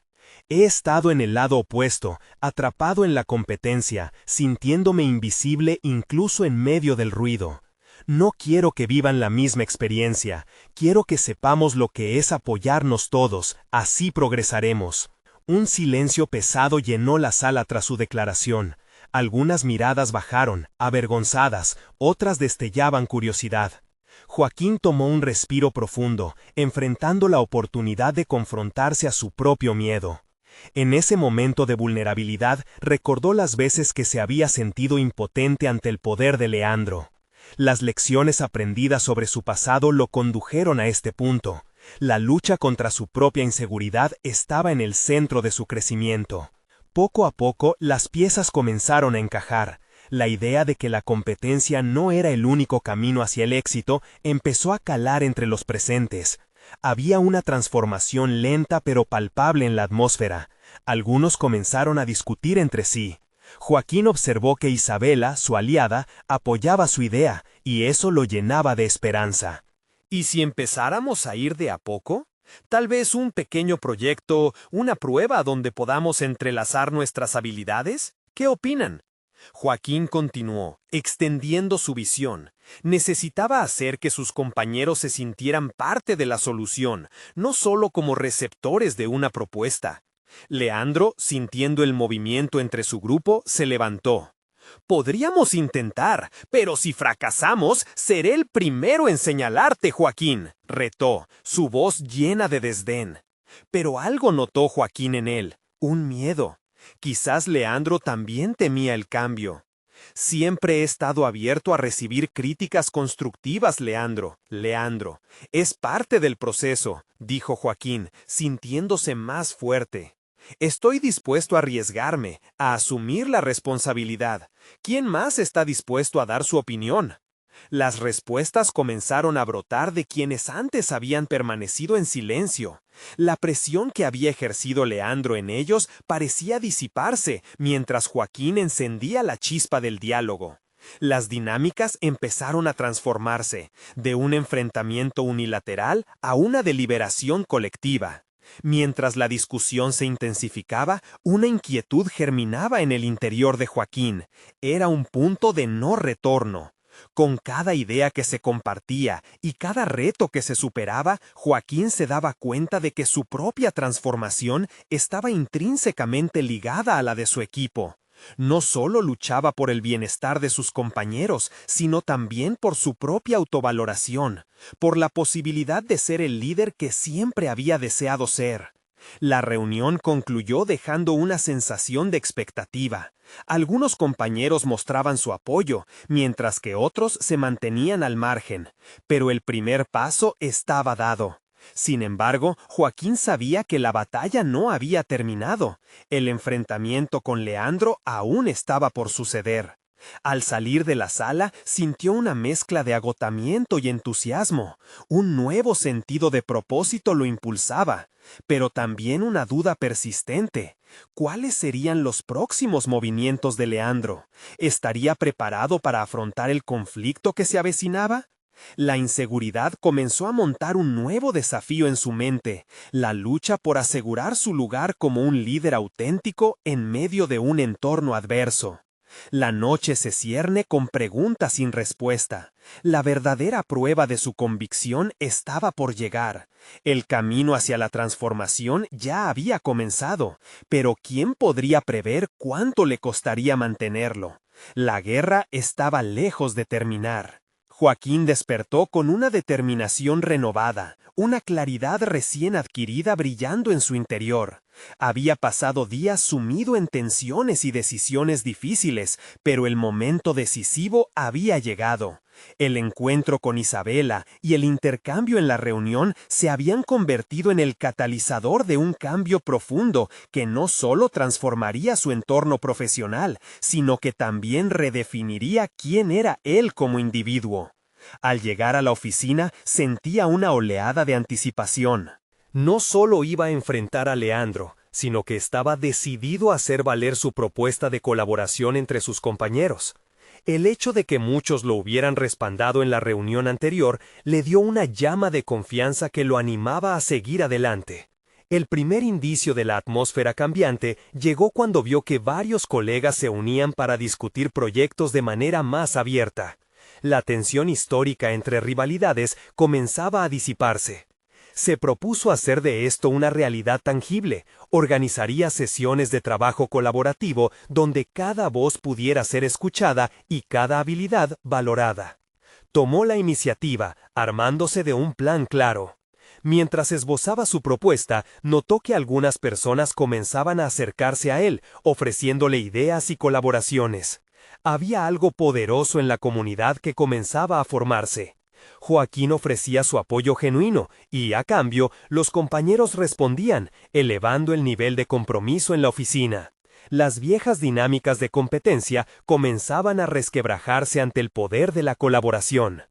S2: He estado en el lado opuesto, atrapado en la competencia, sintiéndome invisible incluso en medio del ruido. No quiero que vivan la misma experiencia, quiero que sepamos lo que es apoyarnos todos, así progresaremos. Un silencio pesado llenó la sala tras su declaración. Algunas miradas bajaron, avergonzadas, otras destellaban curiosidad. Joaquín tomó un respiro profundo, enfrentando la oportunidad de confrontarse a su propio miedo. En ese momento de vulnerabilidad recordó las veces que se había sentido impotente ante el poder de Leandro. Las lecciones aprendidas sobre su pasado lo condujeron a este punto. La lucha contra su propia inseguridad estaba en el centro de su crecimiento. Poco a poco, las piezas comenzaron a encajar. La idea de que la competencia no era el único camino hacia el éxito empezó a calar entre los presentes. Había una transformación lenta pero palpable en la atmósfera. Algunos comenzaron a discutir entre sí. Joaquín observó que Isabela, su aliada, apoyaba su idea, y eso lo llenaba de esperanza.
S3: ¿Y si empezáramos a ir de a poco? Tal vez un pequeño proyecto, una prueba donde podamos entrelazar nuestras habilidades. ¿Qué opinan? Joaquín continuó, extendiendo su visión. Necesitaba hacer que sus compañeros se sintieran parte de la solución, no solo como receptores de una propuesta. Leandro, sintiendo el movimiento entre su grupo, se levantó. Podríamos intentar, pero si fracasamos, seré el primero en señalarte, Joaquín, retó, su voz llena de desdén. Pero algo notó Joaquín en él, un miedo. Quizás Leandro también temía el cambio. Siempre he estado abierto a recibir críticas constructivas, Leandro. Leandro, es parte del proceso, dijo Joaquín, sintiéndose más fuerte. Estoy dispuesto a arriesgarme, a asumir la responsabilidad. ¿Quién más está dispuesto a dar su opinión? Las respuestas comenzaron a brotar de quienes antes habían permanecido en silencio. La presión que había ejercido Leandro en ellos parecía disiparse, mientras Joaquín encendía la chispa del diálogo. Las dinámicas empezaron a transformarse, de un enfrentamiento unilateral a una deliberación colectiva. Mientras la discusión se intensificaba, una inquietud germinaba en el interior de Joaquín. Era un punto de no retorno. Con cada idea que se compartía y cada reto que se superaba, Joaquín se daba cuenta de que su propia transformación estaba intrínsecamente ligada a la de su equipo. No solo luchaba por el bienestar de sus compañeros, sino también por su propia autovaloración, por la posibilidad de ser el líder que siempre había deseado ser. La reunión concluyó dejando una sensación de expectativa. Algunos compañeros mostraban su apoyo, mientras que otros se mantenían al margen, pero el primer paso estaba dado. Sin embargo, Joaquín sabía que la batalla no había terminado. El enfrentamiento con Leandro aún estaba por suceder. Al salir de la sala, sintió una mezcla de agotamiento y entusiasmo. Un nuevo sentido de propósito lo impulsaba, pero también una duda persistente. ¿Cuáles serían los próximos movimientos de Leandro? ¿Estaría preparado para afrontar el conflicto que se avecinaba? La inseguridad comenzó a montar un nuevo desafío en su mente, la lucha por asegurar su lugar como un líder auténtico en medio de un entorno adverso. La noche se cierne con preguntas sin respuesta. La verdadera prueba de su convicción estaba por llegar. El camino hacia la transformación ya había comenzado, pero ¿quién podría prever cuánto le costaría mantenerlo? La guerra estaba lejos de terminar. Joaquín despertó con una determinación renovada, una claridad recién adquirida brillando en su interior. Había pasado días sumido en tensiones y decisiones difíciles, pero el momento decisivo había llegado.
S2: El encuentro con Isabela y el intercambio en la reunión se habían convertido en el catalizador de un cambio profundo que no solo transformaría su entorno profesional, sino que también redefiniría quién era él como individuo. Al llegar a la oficina, sentía una oleada de anticipación.
S1: No solo iba a enfrentar a Leandro, sino que estaba decidido a hacer valer su propuesta de colaboración entre sus compañeros. El hecho de que muchos lo hubieran respaldado en la reunión anterior le dio una llama de confianza que lo animaba a seguir adelante. El primer indicio de la atmósfera cambiante llegó cuando vio que varios colegas se unían para discutir proyectos de manera más abierta. La tensión histórica entre rivalidades comenzaba a disiparse. Se propuso hacer de esto una realidad tangible. Organizaría sesiones de trabajo colaborativo donde cada voz pudiera ser escuchada y cada habilidad valorada. Tomó la iniciativa, armándose de un plan claro. Mientras esbozaba su propuesta, notó que algunas personas comenzaban a acercarse a él, ofreciéndole ideas y colaboraciones. Había algo poderoso en la comunidad que comenzaba a formarse. Joaquín ofrecía su apoyo genuino y, a cambio, los compañeros respondían, elevando el nivel de compromiso en la oficina. Las viejas dinámicas de competencia comenzaban a resquebrajarse ante el poder de la colaboración.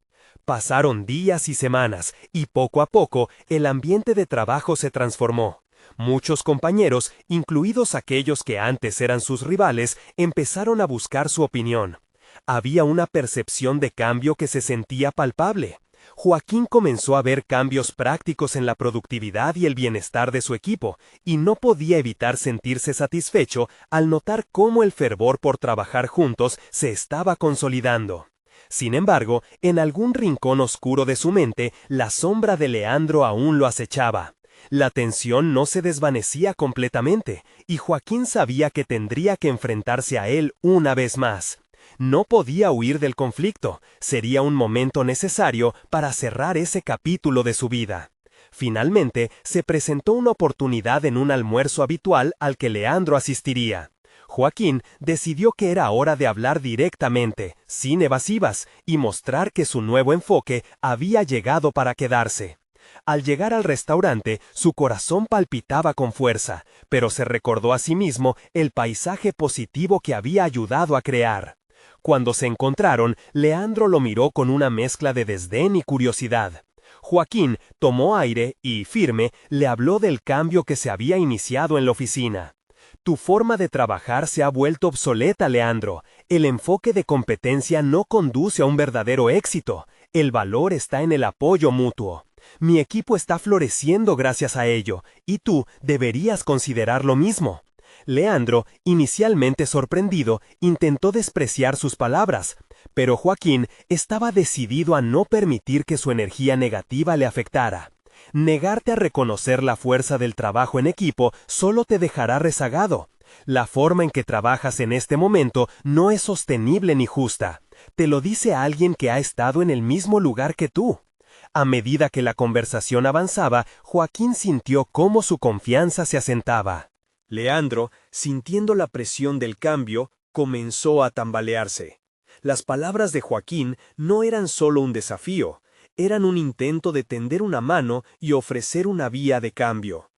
S1: Pasaron días y semanas, y poco a poco el ambiente de trabajo se transformó. Muchos compañeros, incluidos aquellos que antes eran sus rivales, empezaron a buscar su opinión. Había una percepción de cambio que se sentía palpable. Joaquín comenzó a ver cambios prácticos en la productividad y el bienestar de su equipo, y no podía evitar sentirse satisfecho al notar cómo el fervor por trabajar juntos se estaba consolidando. Sin embargo, en algún rincón oscuro de su mente, la sombra de Leandro aún lo acechaba. La tensión no se desvanecía completamente, y Joaquín sabía que tendría que enfrentarse a él una vez más. No podía huir del conflicto, sería un momento necesario para cerrar ese capítulo de su vida. Finalmente, se presentó una oportunidad en un almuerzo habitual al que Leandro asistiría. Joaquín decidió que era hora de hablar directamente, sin evasivas, y mostrar que su nuevo enfoque había llegado para quedarse. Al llegar al restaurante, su corazón palpitaba con fuerza, pero se recordó a sí mismo el paisaje positivo que había ayudado a crear. Cuando se encontraron, Leandro lo miró con una mezcla de desdén y curiosidad. Joaquín tomó aire y, firme, le habló del cambio que se había iniciado en la oficina. Tu forma de trabajar se ha vuelto obsoleta, Leandro. El enfoque de competencia no conduce a un verdadero éxito. El valor está en el apoyo mutuo. Mi equipo está floreciendo gracias a ello, y tú deberías considerar lo mismo. Leandro, inicialmente sorprendido, intentó despreciar sus palabras, pero Joaquín estaba decidido a no permitir que su energía negativa le afectara. Negarte a reconocer la fuerza del trabajo en equipo solo te dejará rezagado. La forma en que trabajas en este momento no es sostenible ni justa. Te lo dice alguien que ha estado en el mismo lugar que tú. A medida que la conversación avanzaba, Joaquín sintió cómo su confianza se asentaba. Leandro, sintiendo la presión del cambio, comenzó a tambalearse. Las palabras de Joaquín no eran solo un desafío, eran un intento de tender una mano y ofrecer una vía de cambio.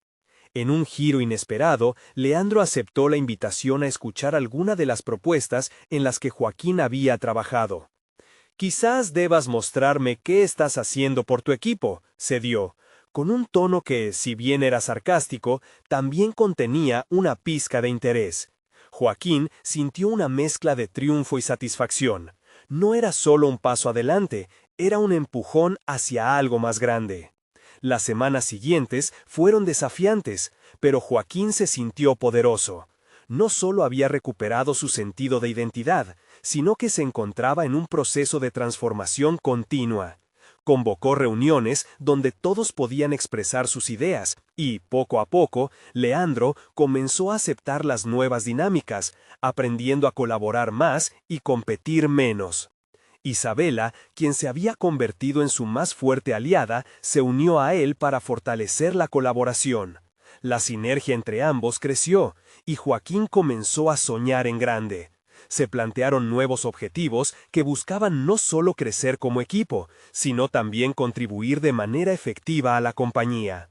S1: En un giro inesperado, Leandro aceptó la invitación a escuchar alguna de las propuestas en las que Joaquín había trabajado. Quizás debas mostrarme qué estás haciendo por tu equipo, cedió, con un tono que, si bien era sarcástico, también contenía una pizca de interés. Joaquín sintió una mezcla de triunfo y satisfacción. No era solo un paso adelante, era un empujón hacia algo más grande. Las semanas siguientes fueron desafiantes, pero Joaquín se sintió poderoso. No solo había recuperado su sentido de identidad, sino que se encontraba en un proceso de transformación continua. Convocó reuniones donde todos podían expresar sus ideas y, poco a poco, Leandro comenzó a aceptar las nuevas dinámicas, aprendiendo a colaborar más y competir menos. Isabela, quien se había convertido en su más fuerte aliada, se unió a él para fortalecer la colaboración. La sinergia entre ambos creció, y Joaquín comenzó a soñar en grande.
S2: Se plantearon nuevos objetivos que buscaban no solo crecer como equipo, sino también contribuir de manera efectiva a la compañía.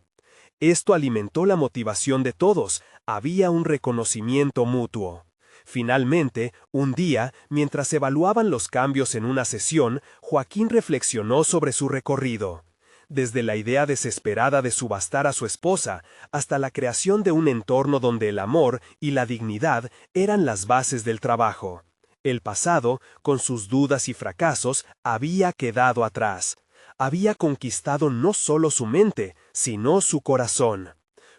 S2: Esto alimentó la motivación de todos, había un reconocimiento mutuo. Finalmente, un día, mientras evaluaban los cambios en una sesión, Joaquín reflexionó sobre su recorrido. Desde la idea desesperada de subastar a su esposa, hasta la creación de un entorno donde el amor y la dignidad eran las bases del trabajo. El pasado, con sus dudas y fracasos, había quedado atrás. Había conquistado no solo su mente, sino su corazón.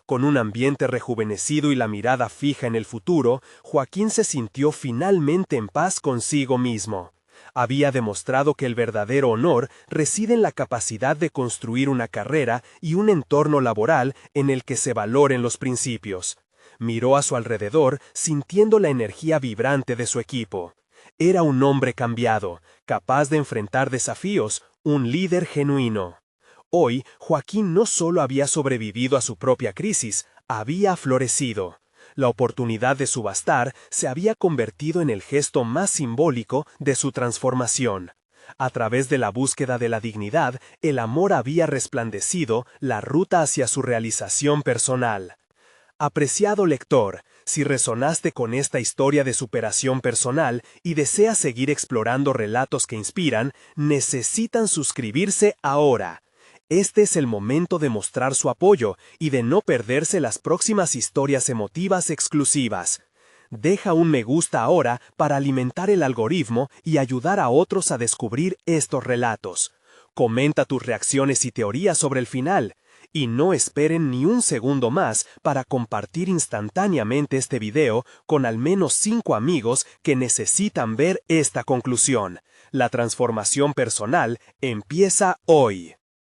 S2: Con un ambiente rejuvenecido y la mirada fija en el futuro, Joaquín se sintió finalmente en paz consigo mismo. Había demostrado que el verdadero honor reside en la capacidad de construir una carrera y un entorno laboral en el que se valoren los principios. Miró a su alrededor, sintiendo la energía vibrante de su equipo. Era un hombre cambiado, capaz de enfrentar desafíos, un líder genuino. Hoy, Joaquín no solo había sobrevivido a su propia crisis, había florecido. La oportunidad de subastar se había convertido en el gesto más simbólico de su transformación. A través de la búsqueda de la dignidad, el amor había resplandecido la ruta hacia su realización personal. Apreciado lector, si resonaste con esta historia de superación personal y deseas seguir explorando relatos que inspiran, necesitan suscribirse ahora. Este es el momento de mostrar su apoyo y de no perderse las próximas historias emotivas exclusivas. Deja un me gusta ahora para alimentar el algoritmo y ayudar a otros a descubrir estos relatos. Comenta tus reacciones y teorías sobre el final. Y no esperen ni un segundo más para compartir instantáneamente este video con al menos 5 amigos que necesitan ver esta conclusión. La transformación personal empieza hoy.